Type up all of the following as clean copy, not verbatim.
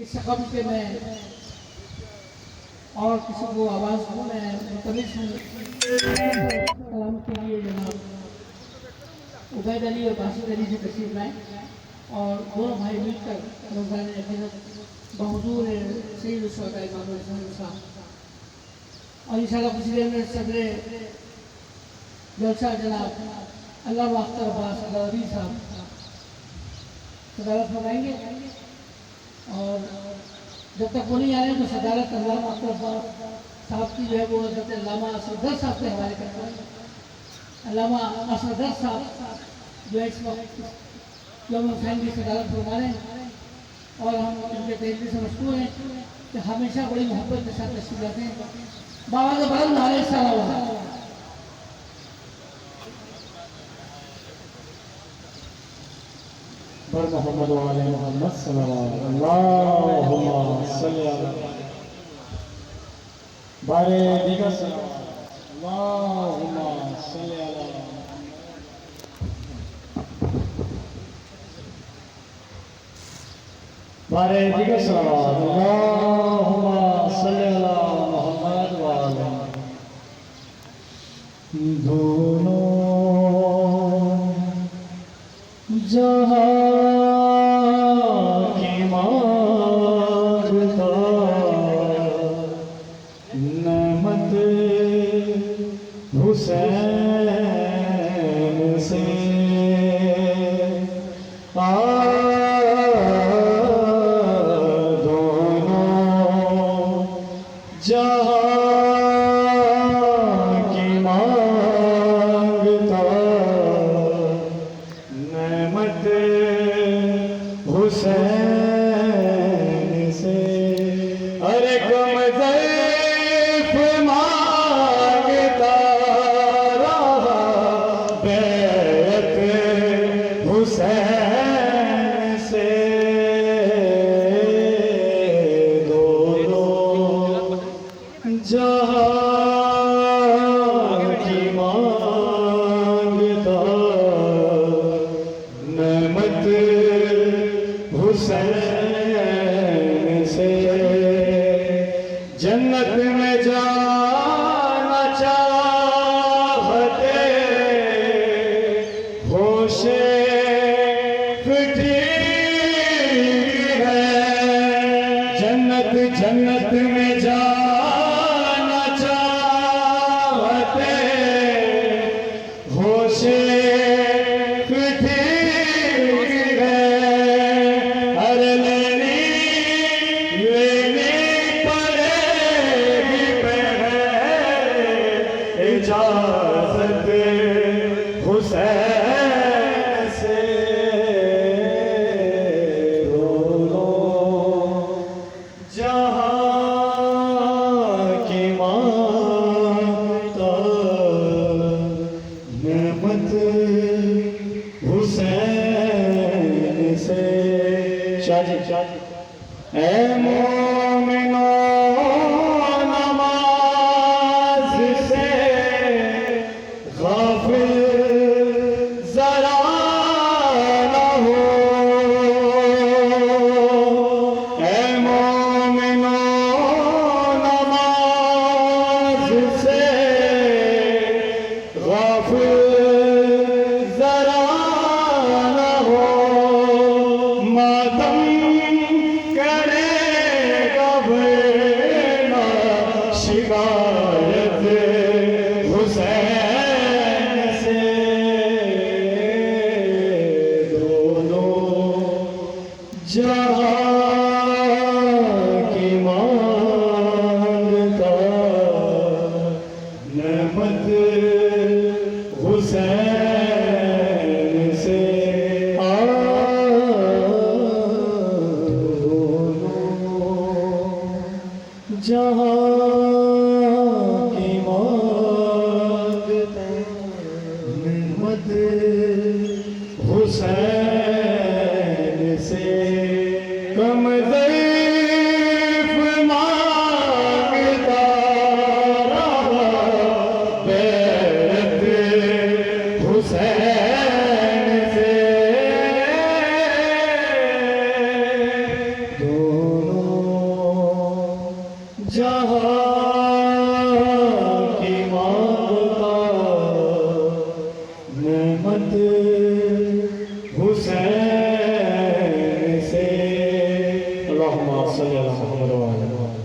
इस सकम के मैं और किसी को आवाज़ दूँ, मैं मुतमिस हूँ कलाम के लिए जनाब उबैद अली और बासित अली से तशरीफ लाएँ और दोनों भाई मिलकर रमज़ान अक़ीदत बहज़ूर सैयद शुहदा इमाम हुसैन साहब और इंशाअल्लाह कुछ देर में सदर जलसा जनाब अल्लामा अख्तर अब्बास अलावी साहब सदारत फरमाएंगे और जब तक वो नहीं आए तो सदारत अल्लामा अख्तर अब्बास साहब की जो है वो हज़रत अल्लामा असरदर साहब के हवाले करते हैं। अल्लामा असरदर साहब जो है इस वक्त इमाम हुसैन की सदारत फरमा रहे हैं और हम उनके तहरीर से मशहूर हैं कि हमेशा बड़ी मोहब्बत के साथ तशरीफ लाते हैं। बाबा के बड़न नारे सलावत बर मोहम्मद वाले मोहम्मद सल्लल्लाहु अल्लाहुम्मा सल्ली अला बारे दीगर अल्लाहुम्मा सल्ली अला बारे दीगर अल्लाहुम्मा सल्ली अला मोहम्मद वाले दोनों जहां हुसैन से दोनों जहां की मांगता नेमत हुसैन से। अरे कम ज़ैफ़ हुसैन से दोनों जहां की मांगता नेमत हुसैन से। जन्नत में जाना चाहते होशे जन्नत में जाना चाहते होशे ठीक है। अरे लेनी पड़ेगी इजाजत हुसैन से। हुसैन से ए मोमिनो नमाज से गाफिल जरा न हो। ए मोमिनो नमाज से गाफिल शिकायत हुसैन से। दोनों जहां की मांगता नेमत हुसैन से। दोनों जहां हुसैन से। कम ज़ैफ़ मांगता रहा बैरत हुसैन से। दोनों जहाँ की मांगता नेमत हुसैन से। अल्लाहुम्मा सल्ली अला मुहम्मद व अला मुहम्मद।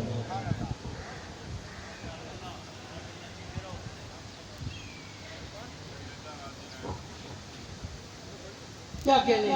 क्या कहने